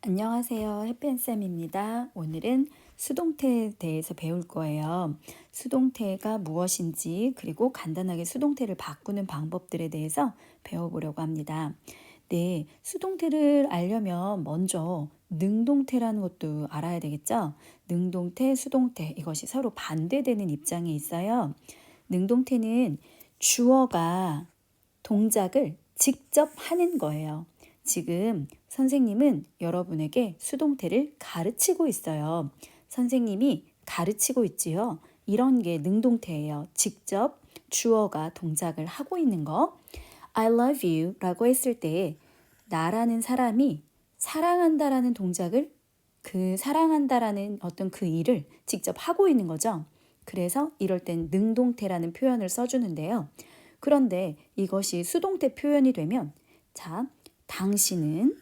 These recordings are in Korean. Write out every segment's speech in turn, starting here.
안녕하세요. 해피앤쌤입니다. 오늘은 수동태에 대해서 배울 거예요. 수동태가 무엇인지 그리고 간단하게 수동태를 바꾸는 방법들에 대해서 배워보려고 합니다. 네, 수동태를 알려면 먼저 능동태라는 것도 알아야 되겠죠? 능동태, 수동태 이것이 서로 반대되는 입장에 있어요. 능동태는 주어가 동작을 직접 하는 거예요. 지금 선생님은 여러분에게 수동태를 가르치고 있어요. 선생님이 가르치고 있지요. 이런 게 능동태예요. 직접 주어가 동작을 하고 있는 거. I love you 라고 했을 때 나라는 사람이 사랑한다라는 동작을 사랑한다라는 어떤 그 일을 직접 하고 있는 거죠. 그래서 이럴 땐 능동태라는 표현을 써주는데요. 그런데 이것이 수동태 표현이 되면 자, 당신은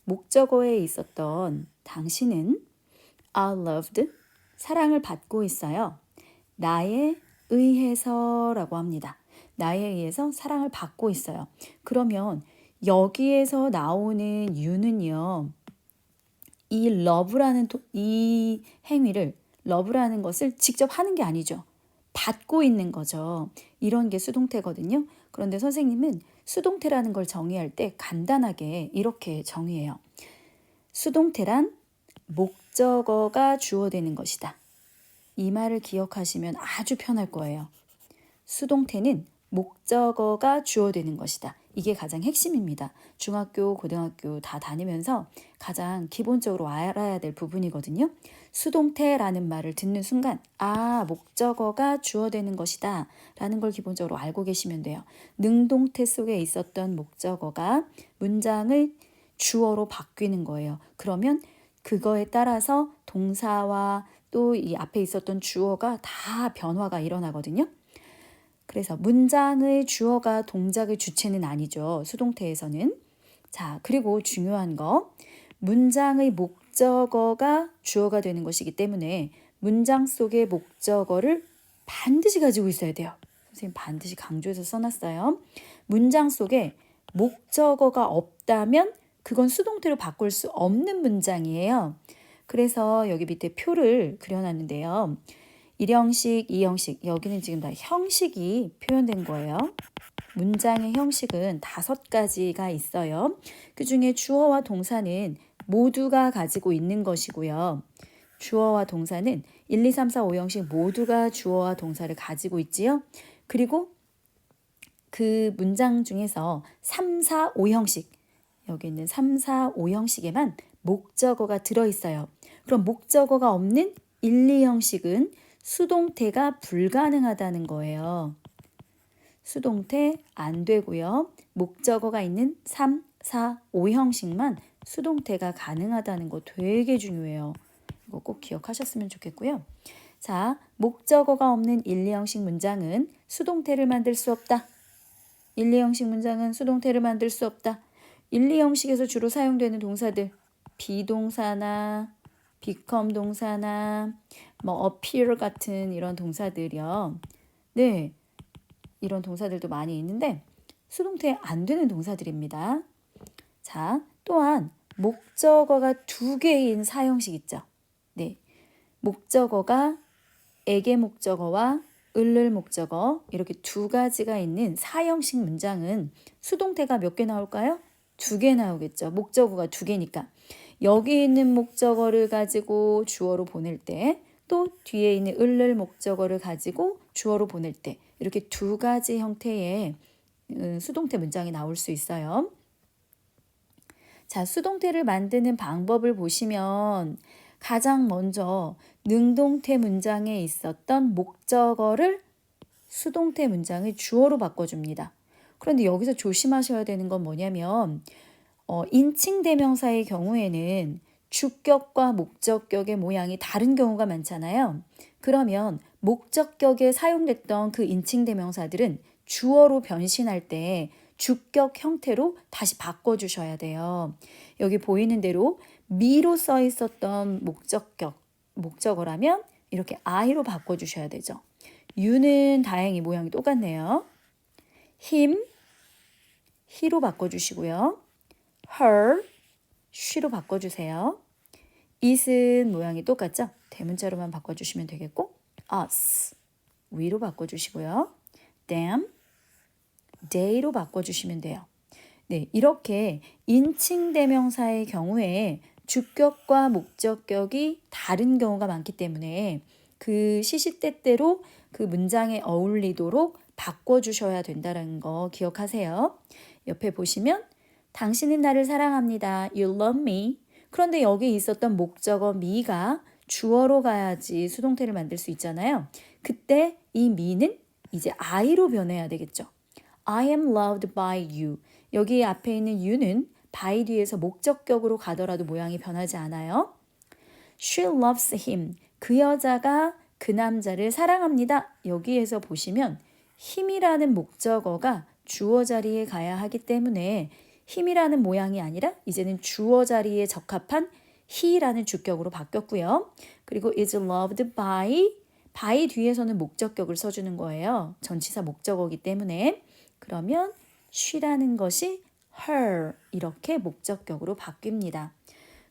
목적어에 있었던 당신은 are loved 사랑을 받고 있어요. 나에 의해서라고 합니다. 나에 의해서 사랑을 받고 있어요. 그러면 여기에서 나오는 you는요. 이 love라는 이 행위를 love라는 것을 직접 하는 게 아니죠. 받고 있는 거죠. 이런 게 수동태거든요. 그런데 선생님은 수동태라는 걸 정의할 때 간단하게 이렇게 정의해요. 수동태란 목적어가 주어되는 것이다. 이 말을 기억하시면 아주 편할 거예요. 수동태는 목적어가 주어되는 것이다. 이게 가장 핵심입니다. 중학교, 고등학교 다 다니면서 가장 기본적으로 알아야 될 부분이거든요. 수동태라는 말을 듣는 순간 목적어가 주어되는 것이다 라는 걸 기본적으로 알고 계시면 돼요. 능동태 속에 있었던 목적어가 문장의 주어로 바뀌는 거예요. 그러면 그거에 따라서 동사와 또 이 앞에 있었던 주어가 다 변화가 일어나거든요. 그래서 문장의 주어가 동작의 주체는 아니죠. 수동태에서는. 자, 그리고 중요한 거. 문장의 목적어가 주어가 되는 것이기 때문에 문장 속의 목적어를 반드시 가지고 있어야 돼요. 선생님 반드시 강조해서 써놨어요. 문장 속에 목적어가 없다면 그건 수동태로 바꿀 수 없는 문장이에요. 그래서 여기 밑에 표를 그려놨는데요. 1형식, 2형식, 여기는 지금 다 형식이 표현된 거예요. 문장의 형식은 5가지가 있어요. 그 중에 주어와 동사는 모두가 가지고 있는 것이고요. 주어와 동사는 1, 2, 3, 4, 5형식 모두가 주어와 동사를 가지고 있지요. 그리고 그 문장 중에서 3, 4, 5형식, 여기 있는 3, 4, 5형식에만 목적어가 들어있어요. 그럼 목적어가 없는 1, 2형식은 수동태가 불가능하다는 거예요. 수동태 안 되고요. 목적어가 있는 3, 4, 5형식만 수동태가 가능하다는 거 되게 중요해요. 이거 꼭 기억하셨으면 좋겠고요. 자, 목적어가 없는 1, 2형식 문장은 수동태를 만들 수 없다. 1, 2형식 문장은 수동태를 만들 수 없다. 1, 2형식에서 주로 사용되는 동사들 비동사나 become 동사나 appear 같은 이런 동사들이요. 네, 이런 동사들도 많이 있는데 수동태 안 되는 동사들입니다. 자, 또한 목적어가 2개인 사형식 있죠. 네, 목적어가 에게 목적어와 을을 목적어 이렇게 2가지가 있는 사형식 문장은 수동태가 몇 개 나올까요? 2개 나오겠죠. 목적어가 2개니까. 여기 있는 목적어를 가지고 주어로 보낼 때 또 뒤에 있는 을을 목적어를 가지고 주어로 보낼 때 이렇게 2가지 형태의 수동태 문장이 나올 수 있어요. 자, 수동태를 만드는 방법을 보시면 가장 먼저 능동태 문장에 있었던 목적어를 수동태 문장의 주어로 바꿔줍니다. 그런데 여기서 조심하셔야 되는 건 뭐냐면 인칭 대명사의 경우에는 주격과 목적격의 모양이 다른 경우가 많잖아요. 그러면 목적격에 사용됐던 그 인칭 대명사들은 주어로 변신할 때 주격 형태로 다시 바꿔주셔야 돼요. 여기 보이는 대로 me로 써 있었던 목적어라면 이렇게 I로 바꿔주셔야 되죠. you는 다행히 모양이 똑같네요. him, he로 바꿔주시고요. her, she로 바꿔주세요. it은 모양이 똑같죠? 대문자로만 바꿔주시면 되겠고 us we로 바꿔주시고요. them, they로 바꿔주시면 돼요. 네, 이렇게 인칭대명사의 경우에 주격과 목적격이 다른 경우가 많기 때문에 그 시시때때로 그 문장에 어울리도록 바꿔주셔야 된다는 거 기억하세요. 옆에 보시면 당신은 나를 사랑합니다. You love me. 그런데 여기 있었던 목적어 me가 주어로 가야지 수동태를 만들 수 있잖아요. 그때 이 me는 이제 I로 변해야 되겠죠. I am loved by you. 여기 앞에 있는 you는 by 뒤에서 목적격으로 가더라도 모양이 변하지 않아요. She loves him. 그 여자가 그 남자를 사랑합니다. 여기에서 보시면 힘이라는 목적어가 주어 자리에 가야 하기 때문에 힘이라는 모양이 아니라 이제는 주어 자리에 적합한 he라는 주격으로 바뀌었고요. 그리고 is loved by 뒤에서는 목적격을 써주는 거예요. 전치사 목적어이기 때문에. 그러면 she라는 것이 her 이렇게 목적격으로 바뀝니다.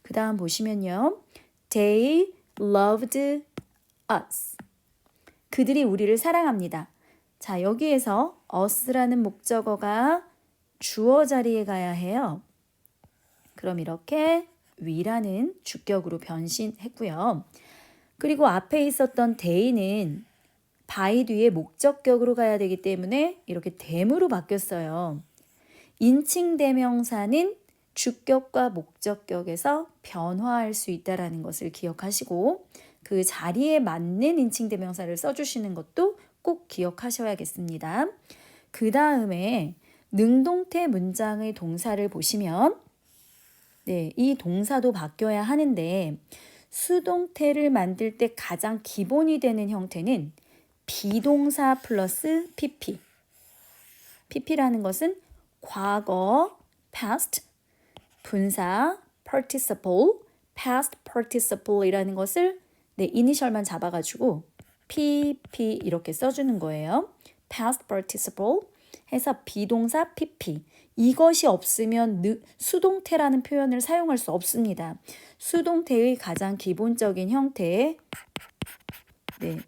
그 다음 보시면요. They loved us. 그들이 우리를 사랑합니다. 자, 여기에서 us라는 목적어가 주어 자리에 가야 해요. 그럼 이렇게 we라는 주격으로 변신했고요. 그리고 앞에 있었던 they는 by 뒤에 목적격으로 가야 되기 때문에 이렇게 them으로 바뀌었어요. 인칭대명사는 주격과 목적격에서 변화할 수 있다는 것을 기억하시고 그 자리에 맞는 인칭대명사를 써주시는 것도 꼭 기억하셔야겠습니다. 그 다음에 능동태 문장의 동사를 보시면 네, 이 동사도 바뀌어야 하는데 수동태를 만들 때 가장 기본이 되는 형태는 비동사 플러스 pp. pp라는 것은 과거, past, 분사, participle, past participle이라는 것을 네, 이니셜만 잡아가지고 pp 이렇게 써주는 거예요. past participle 해서 비동사 pp. 이것이 없으면 수동태라는 표현을 사용할 수 없습니다. 수동태의 가장 기본적인 형태, 네,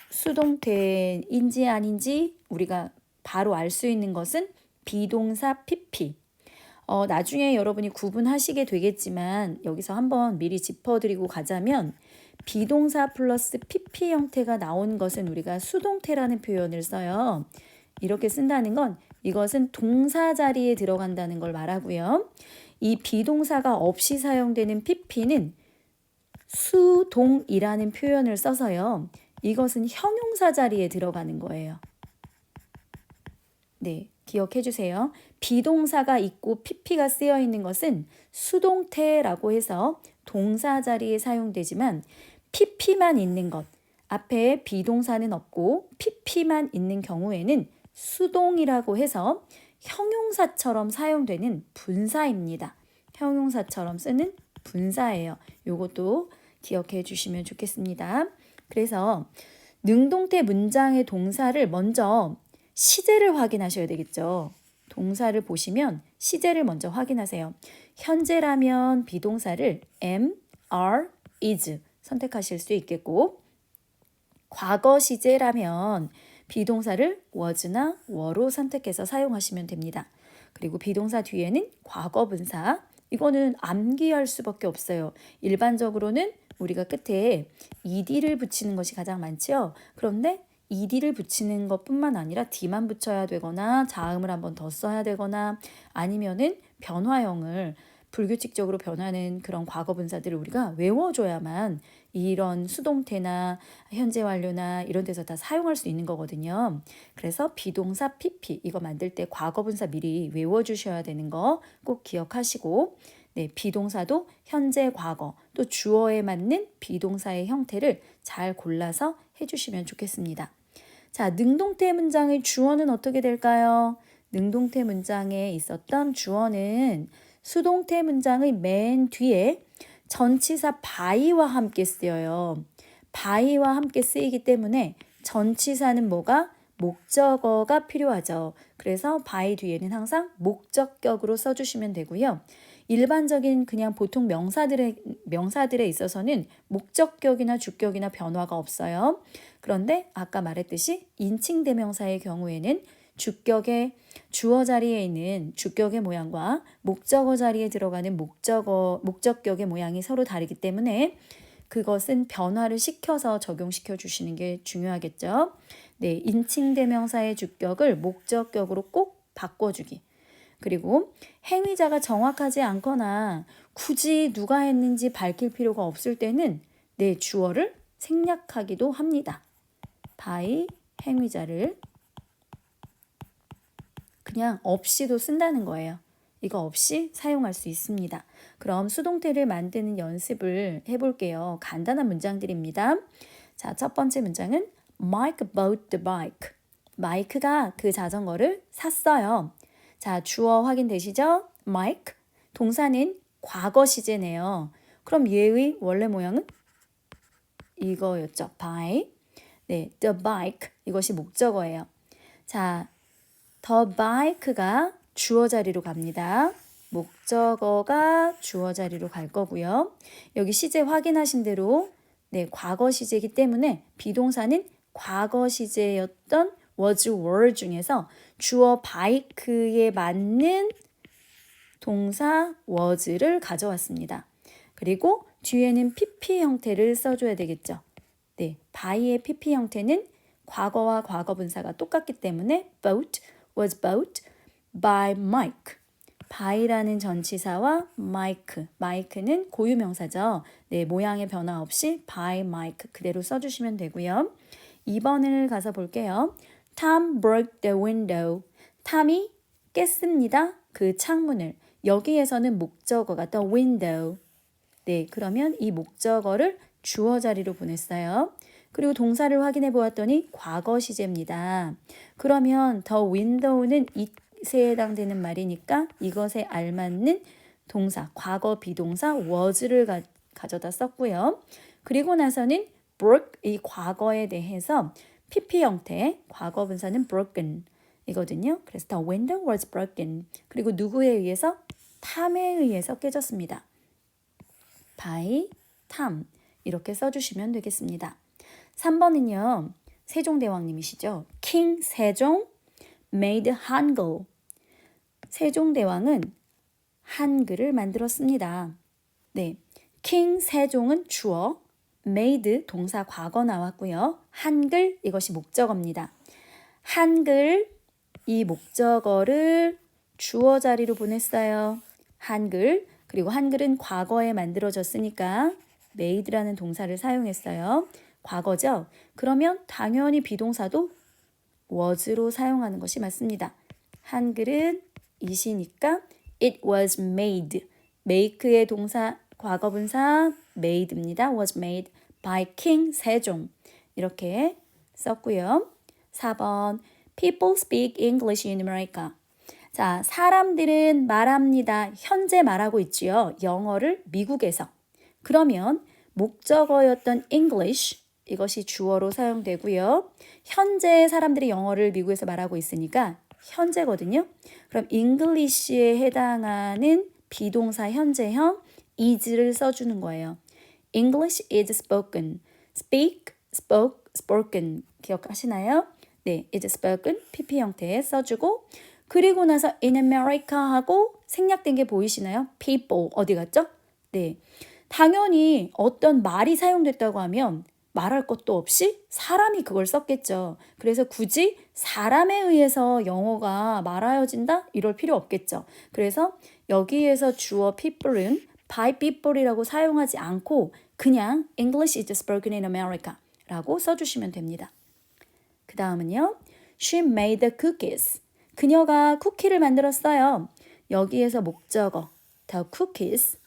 수동태인지 아닌지 우리가 바로 알 수 있는 것은 비동사 pp. 나중에 여러분이 구분하시게 되겠지만 여기서 한번 미리 짚어드리고 가자면 비동사 플러스 pp 형태가 나온 것은 우리가 수동태라는 표현을 써요. 이렇게 쓴다는 건 이것은 동사 자리에 들어간다는 걸 말하고요. 이 비동사가 없이 사용되는 pp는 수동이라는 표현을 써서요. 이것은 형용사 자리에 들어가는 거예요. 네, 기억해 주세요. 비동사가 있고 pp가 쓰여 있는 것은 수동태라고 해서 동사 자리에 사용되지만 pp만 있는 것, 앞에 비동사는 없고 pp만 있는 경우에는 수동이라고 해서 형용사처럼 사용되는 분사입니다. 형용사처럼 쓰는 분사예요. 요것도 기억해 주시면 좋겠습니다. 그래서 능동태 문장의 동사를 먼저 시제를 확인하셔야 되겠죠. 동사를 보시면 시제를 먼저 확인하세요. 현재라면 비동사를 am, are, is 선택하실 수 있겠고 과거 시제라면 비동사를 was나 were로 선택해서 사용하시면 됩니다. 그리고 비동사 뒤에는 과거 분사. 이거는 암기할 수밖에 없어요. 일반적으로는 우리가 끝에 ed를 붙이는 것이 가장 많죠. 그런데 ed를 붙이는 것뿐만 아니라 d만 붙여야 되거나 자음을 한번 더 써야 되거나 아니면은 변화형을 불규칙적으로 변하는 그런 과거 분사들을 우리가 외워줘야만 이런 수동태나 현재 완료나 이런 데서 다 사용할 수 있는 거거든요. 그래서 비동사 pp 이거 만들 때 과거 분사 미리 외워주셔야 되는 거 꼭 기억하시고 네, 비동사도 현재 과거 또 주어에 맞는 비동사의 형태를 잘 골라서 해주시면 좋겠습니다. 자, 능동태 문장의 주어는 어떻게 될까요? 능동태 문장에 있었던 주어는 수동태 문장의 맨 뒤에 전치사 by와 함께 쓰여요. by와 함께 쓰이기 때문에 전치사는 뭐가? 목적어가 필요하죠. 그래서 by 뒤에는 항상 목적격으로 써주시면 되고요. 일반적인 그냥 보통 명사들에 있어서는 목적격이나 주격이나 변화가 없어요. 그런데 아까 말했듯이 인칭 대명사의 경우에는 주격의 주어 자리에 있는 주격의 모양과 목적어 자리에 들어가는 목적격의 모양이 서로 다르기 때문에 그것은 변화를 시켜서 적용시켜 주시는 게 중요하겠죠. 네, 인칭 대명사의 주격을 목적격으로 꼭 바꿔주기. 그리고 행위자가 정확하지 않거나 굳이 누가 했는지 밝힐 필요가 없을 때는 네, 주어를 생략하기도 합니다. by 행위자를 그냥 없이도 쓴다는 거예요. 이거 없이 사용할 수 있습니다. 그럼 수동태를 만드는 연습을 해볼게요. 간단한 문장들입니다. 자, 첫 번째 문장은 Mike bought the bike. 마이크가 그 자전거를 샀어요. 자, 주어 확인되시죠? Mike. 동사는 과거 시제네요. 그럼 얘의 원래 모양은 이거였죠. buy. 네, the bike. 이것이 목적어예요. 자, the bike가 주어 자리로 갑니다. 목적어가 주어 자리로 갈 거고요. 여기 시제 확인하신 대로 네, 과거 시제이기 때문에 비동사는 과거 시제였던 was, were 중에서 주어 bike에 맞는 동사 was를 가져왔습니다. 그리고 뒤에는 PP 형태를 써줘야 되겠죠. 네, by의 PP 형태는 과거와 과거분사가 똑같기 때문에 bought, was bought by Mike. by라는 전치사와 Mike는 고유명사죠. 네, 모양의 변화 없이 by Mike 그대로 써주시면 되고요. 2번을 가서 볼게요. Tom broke the window. 탐이 깼습니다. 그 창문을. 여기에서는 목적어가 the window. 네, 그러면 이 목적어를 주어 자리로 보냈어요. 그리고 동사를 확인해 보았더니 과거 시제입니다. 그러면 the window는 it에 해당되는 말이니까 이것에 알맞는 동사, 과거 비동사 was를 가져다 썼고요. 그리고 나서는 broke 이 과거에 대해서 PP 형태, 과거 분사는 broken 이거든요. 그래서 the window was broken. 그리고 누구에 의해서? 탐에 의해서 깨졌습니다. by Tom 이렇게 써주시면 되겠습니다. 3번은요. 세종대왕님이시죠. King 세종 made 한글. 세종대왕은 한글을 만들었습니다. 네, King 세종은 주어, made 동사 과거 나왔고요. 한글 이것이 목적어입니다. 한글 이 목적어를 주어 자리로 보냈어요. 한글 그리고 한글은 과거에 만들어졌으니까 made라는 동사를 사용했어요. 과거죠? 그러면 당연히 비동사도 was로 사용하는 것이 맞습니다. 한글은 이시니까 it was made. make의 동사 과거분사 made입니다. was made by King 세종. 이렇게 썼고요. 4번 People speak English in America. 자, 사람들은 말합니다. 현재 말하고 있지요. 영어를 미국에서. 그러면 목적어였던 English 이것이 주어로 사용되고요. 현재 사람들이 영어를 미국에서 말하고 있으니까 현재거든요. 그럼 English에 해당하는 비동사 현재형 is를 써주는 거예요. English is spoken. Speak, spoke, spoken. 기억하시나요? 네, is spoken, PP 형태에 써주고 그리고 나서 in America 하고 생략된 게 보이시나요? People 어디 갔죠? 네, 당연히 어떤 말이 사용됐다고 하면 말할 것도 없이 사람이 그걸 썼겠죠. 그래서 굳이 사람에 의해서 영어가 말하여진다? 이럴 필요 없겠죠. 그래서 여기에서 주어 people은 by people이라고 사용하지 않고 그냥 English is spoken in America 라고 써주시면 됩니다. 그 다음은요. She made the cookies. 그녀가 쿠키를 만들었어요. 여기에서 목적어 the cookies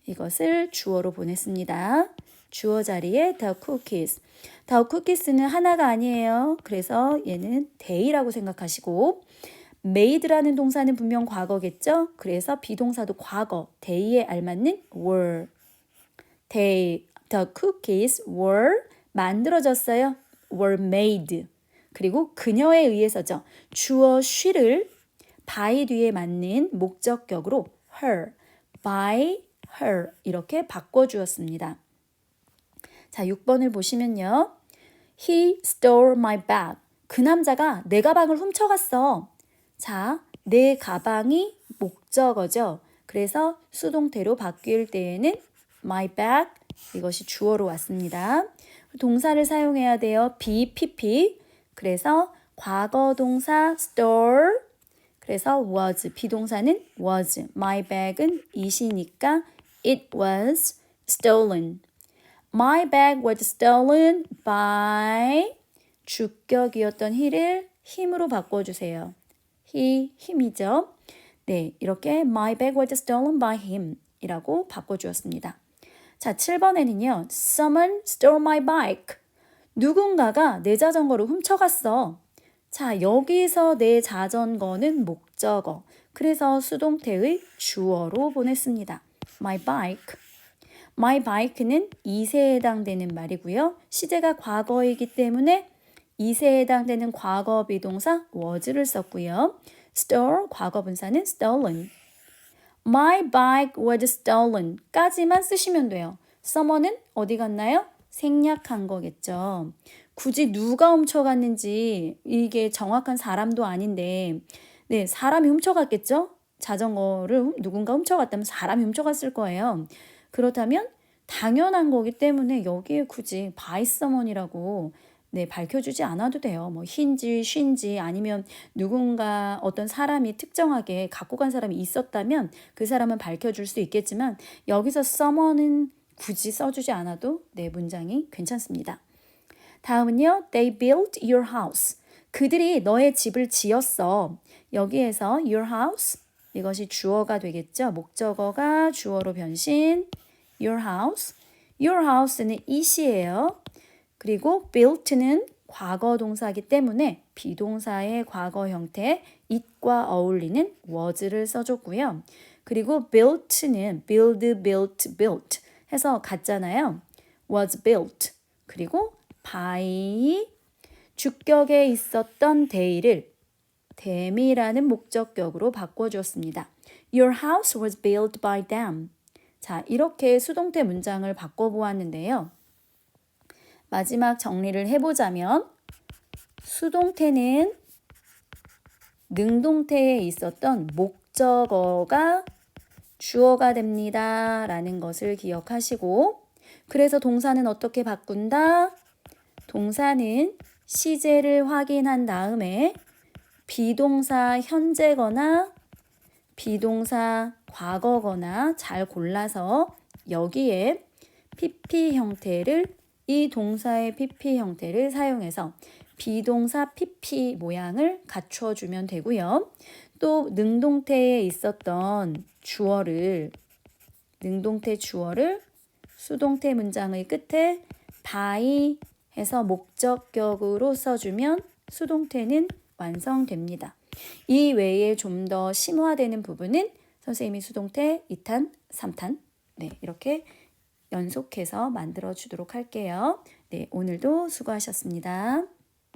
이것을 주어로 보냈습니다. 주어 자리에 the cookies. the cookies는 하나가 아니에요. 그래서 얘는 day라고 생각하시고 made라는 동사는 분명 과거겠죠. 그래서 비동사도 과거 day에 알맞는 were. the cookies were 만들어졌어요. were made. 그리고 그녀에 의해서죠. 주어 she를 by 뒤에 맞는 목적격으로 her by her 이렇게 바꿔주었습니다. 자, 6번을 보시면요. He stole my bag. 그 남자가 내 가방을 훔쳐갔어. 자, 내 가방이 목적어죠. 그래서 수동태로 바뀔 때에는 my bag 이것이 주어로 왔습니다. 동사를 사용해야 돼요. be, pp. 그래서 과거 동사 stole. 그래서 was, 비동사는 was. my bag은 it이니까 it was stolen. My bag was stolen by 주격이었던 he를 him으로 바꿔주세요. he, 힘이죠. 네, 이렇게 my bag was stolen by him 이라고 바꿔주었습니다. 자, 7번에는요. Someone stole my bike. 누군가가 내 자전거를 훔쳐갔어. 자, 여기서 내 자전거는 목적어. 그래서 수동태의 주어로 보냈습니다. My bike. My bike는 이세에 해당되는 말이고요. 시제가 과거이기 때문에 이세에 해당되는 과거 비동사 was를 썼고요. stole 과거 분사는 stolen. My bike was stolen 까지만 쓰시면 돼요. someone은 어디 갔나요? 생략한 거겠죠. 굳이 누가 훔쳐갔는지 이게 정확한 사람도 아닌데 네, 사람이 훔쳐갔겠죠? 자전거를 누군가 훔쳐갔다면 사람이 훔쳐갔을 거예요. 그렇다면 당연한 거기 때문에 여기에 굳이 by someone이라고 네, 밝혀주지 않아도 돼요. 뭐 흰지, 쉰지 아니면 누군가 어떤 사람이 특정하게 갖고 간 사람이 있었다면 그 사람은 밝혀줄 수 있겠지만 여기서 someone은 굳이 써주지 않아도 네, 문장이 괜찮습니다. 다음은요. They built your house. 그들이 너의 집을 지었어. 여기에서 your house 이것이 주어가 되겠죠. 목적어가 주어로 변신. Your house. Your house는 it이에요. 그리고 built는 과거 동사이기 때문에 비동사의 과거 형태 it과 어울리는 was를 써줬고요. 그리고 built는 build, built, built 해서 같잖아요. was built. 그리고 by 주격에 있었던 they를 them이라는 목적격으로 바꿔주었습니다. Your house was built by them. 자, 이렇게 수동태 문장을 바꿔보았는데요. 마지막 정리를 해보자면 수동태는 능동태에 있었던 목적어가 주어가 됩니다. 라는 것을 기억하시고 그래서 동사는 어떻게 바꾼다? 동사는 시제를 확인한 다음에 비동사 현재거나 비동사 과거거나 잘 골라서 여기에 PP 형태를 이 동사의 PP 형태를 사용해서 비동사 PP 모양을 갖춰주면 되고요. 또 능동태에 있었던 주어를 능동태 주어를 수동태 문장의 끝에 by 해서 목적격으로 써주면 수동태는 완성됩니다. 이 외에 좀 더 심화되는 부분은 선생님이 수동태 2탄, 3탄 네, 이렇게 연속해서 만들어 주도록 할게요. 네, 오늘도 수고하셨습니다.